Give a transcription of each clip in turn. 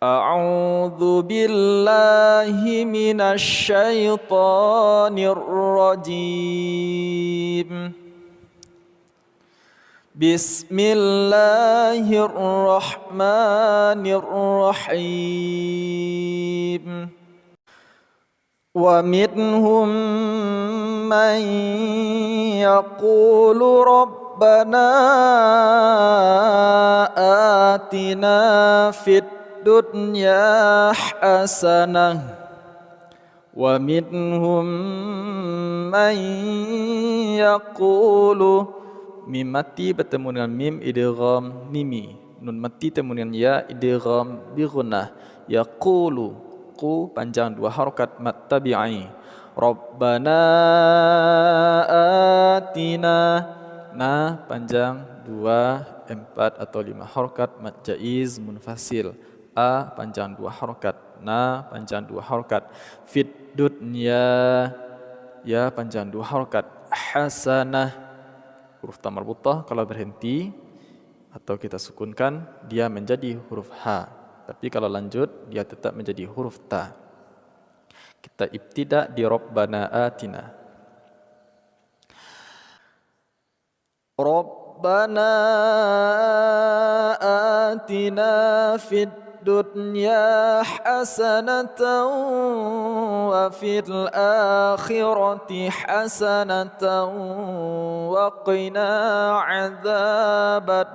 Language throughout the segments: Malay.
أعوذ بالله من الشيطان الرجيم بسم الله الرحمن الرحيم ومنهم من يقول ربنا آتنا في الدنيا حسنة ومنهم من يقول mim mati bertemu dengan mim idgham mimi, nun mati bertemu dengan ya idgham bi gunnah. Yaqulu, qu panjang dua harakat mat tabi'i. Rabbana atina, na panjang dua empat atau lima harakat mat jaiz munfasil. A panjang dua harakat, na panjang dua harakat. Fid dunya, ya panjang dua harakat. Hasanah, huruf ta marbutah kalau berhenti atau kita sukunkan dia menjadi huruf ha, tapi kalau lanjut dia tetap menjadi huruf ta. Kita ibtida di Rabbana atina. Rabbana atina fid dunya hasanatan wa fil akhirati hasanatan wa qina adzaban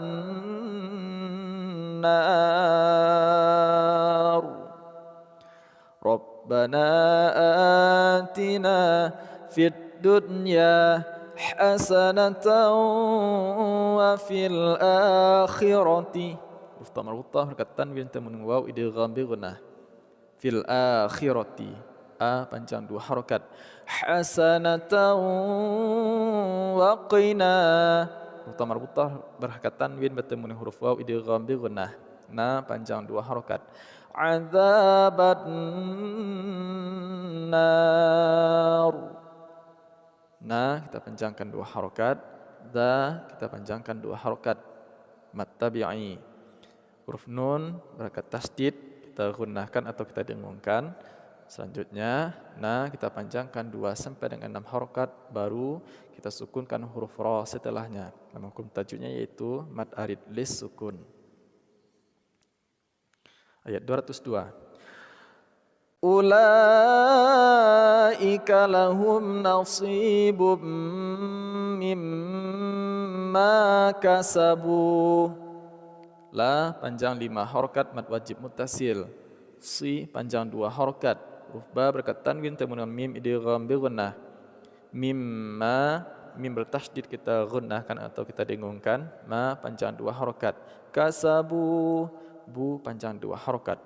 nar. Rabbana atina fid dunya hasanatan wa fil akhirati, huruf ta marbutah harakat tanwin temun waw idgham bi gunnah. Fil akhirati, a panjang dua harakat. Hasanatan wa qina, huruf ta marbutah berharakat tanwin bertemu dengan huruf waw idgham bi gunnah. Na panjang dua harakat. Adzaban nar, na kita panjangkan dua harakat. Da kita panjangkan dua harakat mat tabi'i. Huruf nun berharakat tasdid kita gunnahkan atau kita dengungkan. Selanjutnya na kita panjangkan 2 sampai dengan 6 harakat, baru kita sukunkan huruf ra setelahnya. Nama hukum tajwidnya yaitu mad arid lis sukun. Ayat 202. Ulaika lahum nasibum mimma kasabu. La panjang 5 harakat mad wajib muttasil. Si panjang 2 harakat. Huruf ba berharakat tanwin temun dengan mim idgham bi gunnah. Mimma, mim bertasydid kita gunnahkan atau kita dengungkan. Ma panjang 2 harakat. Kasabu, bu panjang 2 harakat.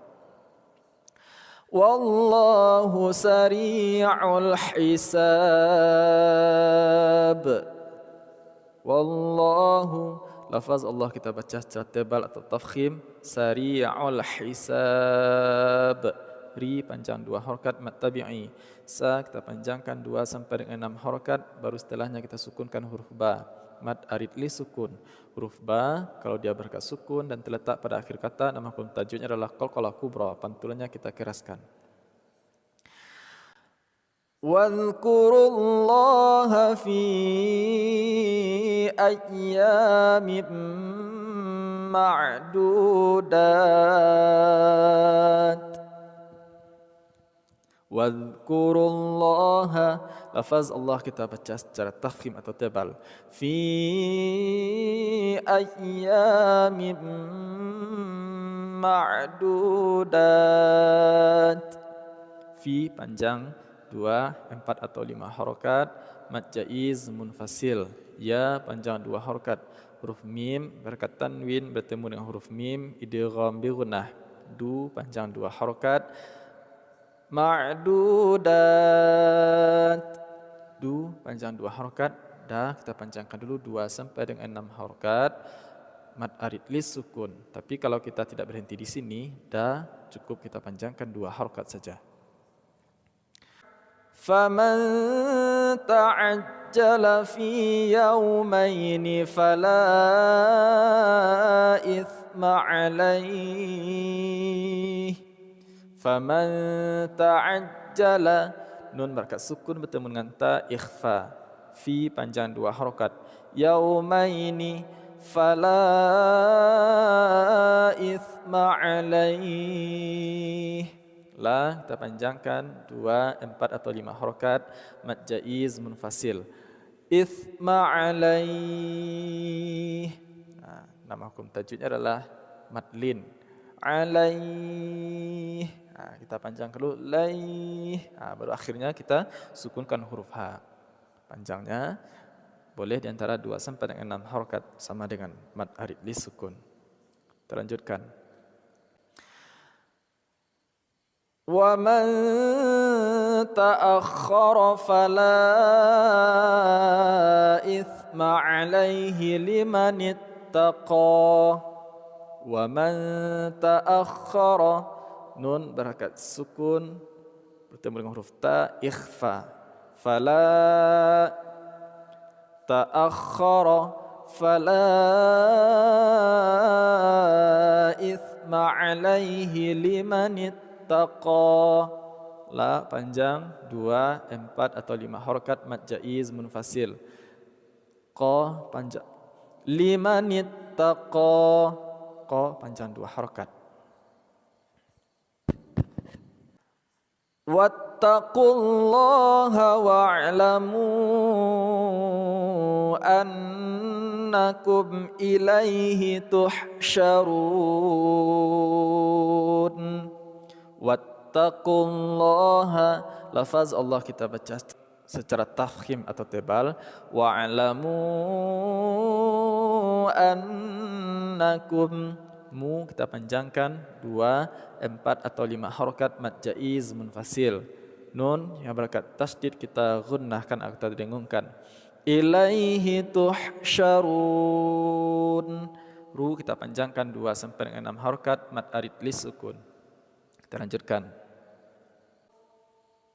Wallahu sari'ul hisab. Wallahu, lafaz Allah kita baca secara tebal atau tafkhim. Sari'ul hisab. Ri panjang 2 harakat mad tabi'i. Sa kita panjangkan 2 sampai dengan 6 harakat, baru setelahnya kita sukunkan huruf ba. Mad arid li sukun. Huruf ba kalau dia berharakat sukun dan terletak pada akhir kata, nama hukum tajwidnya adalah qalqalah kubra. Pantulannya kita keraskan. Wadhkurullaha fi ayyamin ma'dudat. Wadhkurullaha, lafaz Allah kita baca secara tafkhim atau tebal. Fi ayyamin ma'dudat. Fi panjang 2, 4 atau 5 harakat. Mad jaiz munfasil. Ya panjang 2 harakat. Huruf mim berharakat tanwin bertemu dengan huruf mim idgham bi gunnah. Du panjang 2 harakat. Ma'dudat. Du panjang 2 harakat. Da kita panjangkan dulu 2 sampai dengan 6 harakat. Mad arid lis sukun. Tapi kalau kita tidak berhenti di sini, da cukup kita panjangkan 2 harakat saja. Faman ta'ajjala fi yawmaini fala ithma alaih. Faman ta'ajjala, nun berkat sukun bertemu dengan ta ikhfa. Fi panjang 2 harokat. Yaumaini fala ithma alaih. La kita panjangkan 2, 4 atau 5 harokat. Mad jaiz munfasil. Ithma alaih. Nama hukum tajwidnya adalah mad lin. Alaih. Kita panjang dulu laih. Baru akhirnya kita sukunkan huruf ha. Panjangnya boleh di antara 2 sampai dengan 6 harokat sama dengan mad arid li sukun. Terlanjutkan. Wa man ta'akhkhara fala ithma alaihi liman ittaqa. Wa man ta'akhkhara, nun berharokat sukun bertemu dengan huruf ta ikhfa. Fala ta'akhkhara fala ithma alaihi liman ittaqa. La panjang 2, 4 atau 5 harokat mad jaiz munfasil. Qa panjang. Liman ittaqa. Qa panjang 2 harokat. Wattaqullaha wa'lamu annakum ilaihi tuhsyarun. Wattaqullaha, lafaz Allah kita baca secara tafkhim atau tebal. Wa'lamu annakum, mu kita panjangkan 2, 4 atau 5 harokat mad jaiz munfasil. Nun yang berkat tasdid kita gunnahkan atau kita dengungkan. Ilaihi tuhsyarun. Ru kita panjangkan 2 sampai dengan 6 harokat mad arid li sukun. Kita lanjutkan.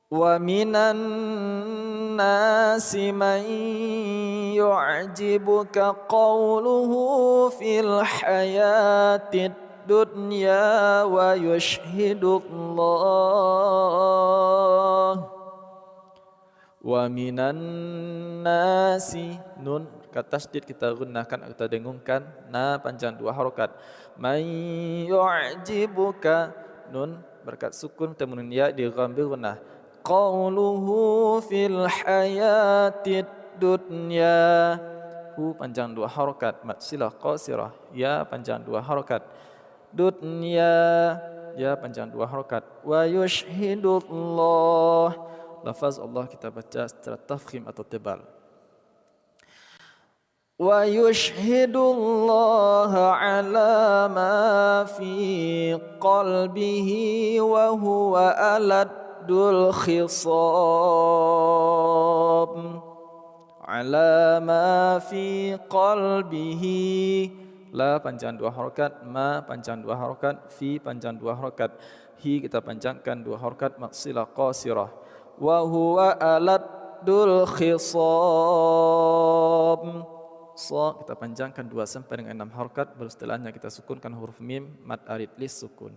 Wa minan nasi man yu'jibuka qawluhu fil hayatid dunya wa yushhidullah. Wa minan nasi, nun kata tasdid kita gunakan atau dengungkan. Na panjang 2 harokat. Man yu'jibuka, nun berkat sukun temun ya di ghambil gunnah. Qawluhu fil hayatid dunya. Hu panjang 2 harokat mad silah qasirah. Ya panjang 2 harokat. Dunya, ya panjang 2 harokat. Wa yushhidullah. Lafaz Allah kita baca secara tafkhim atau tebal. Wa yushhidullaha ala ma fi qalbihi wa huwa aladul khisab. Ala ma fi qalbihi. La panjang 2 harokat, ma panjang 2 harokat, fi panjang 2 harokat. Hi kita panjangkan 2 harokat maksilah qasirah. Wa huwa aladul khisab. So kita panjangkan 2 sampai dengan 6 harokat. Baru setelahnya kita sukunkan huruf mim mad arid li sukun.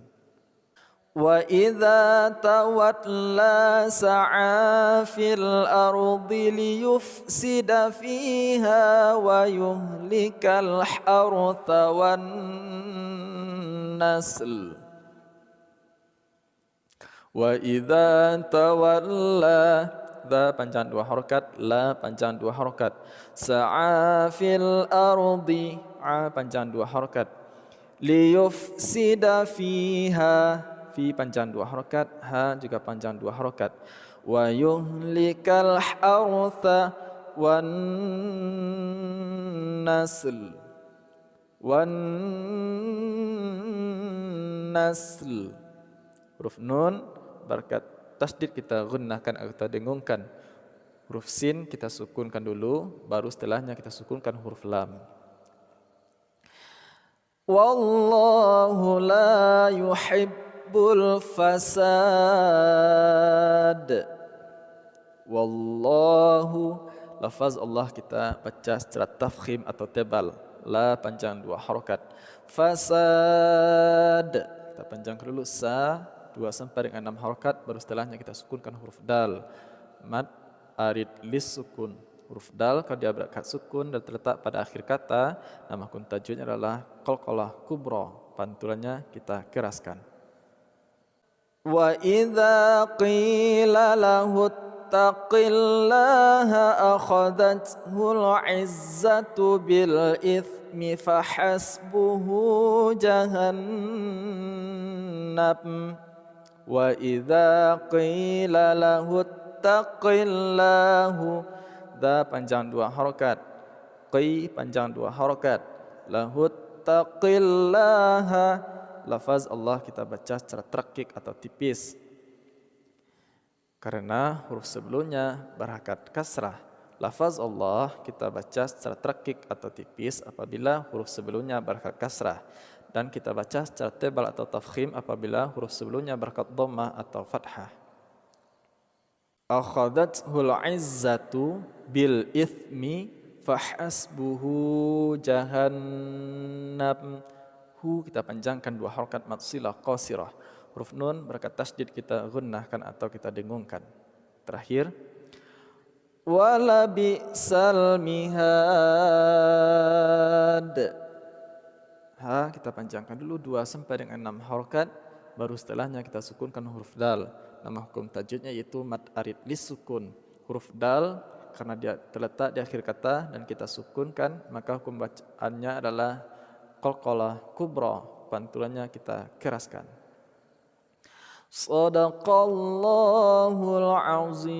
Wa idza tawalla sa'a fil ardi liyufsida fiha wa yuhlikal hartha wan nasl. Wa idza tawalla, dha panjang 2 harokat, la panjang 2 harokat. Sa'a fil ardi, a panjang 2 harokat. Liyufsida fiha, fi panjang 2 harokat, ha juga panjang 2 harokat. Wa yuhlikal hartha wan nasl. Wan nasl. Huruf nun berkat tasdid kita gunnahkan atau kita dengungkan. Huruf sin kita sukunkan dulu, baru setelahnya kita sukunkan huruf lam. Wallahu la yuhibbul fasad. Wallahu, lafaz Allah kita baca secara tafkhim atau tebal. La panjang 2 harokat. Fasad. Kita panjangkan dulu sa 2 sampai dengan 6 harokat. Baru setelahnya kita sukunkan huruf dal. Mad arid lis sukun. Huruf dal kalau dia berakat sukun dan terletak pada akhir kata, nama hukum tajwidnya adalah qalqalah kubra. Pantulannya kita keraskan. Wa idza qila lahu ittaqillaha akhadathul 'izzatu bil ithmi fahasbuhu jahannam. Wa idza qila lahu ittaqillahu, dha panjang 2 harokat, qi panjang 2 harokat, lahu ittaqillaha. Lafaz Allah kita baca secara terkik atau tipis karena huruf sebelumnya berharokat kasrah. Lafaz Allah kita baca secara terkik atau tipis apabila huruf sebelumnya berharokat kasrah, dan kita baca secara tebal atau tafkhim apabila huruf sebelumnya berharokat dhammah atau fathah. Akhadathul 'izzatu bil ithmi fahasbuhu jahannam. Hu kita panjangkan 2 harokat matsilah qasirah. Huruf nun berkat tasydid kita gunnahkan atau kita dengungkan. Terakhir, wala bi'sal mihad. Ha kita panjangkan dulu 2 sampai dengan 6 harokat. Baru setelahnya kita sukunkan huruf dal. Nama hukum tajwidnya yaitu mad arid lis sukun. Huruf dal karena dia terletak di akhir kata dan kita sukunkan, maka hukum bacaannya adalah qalqalah kubra. Pantulannya kita keraskan. Shadaqallahul azim.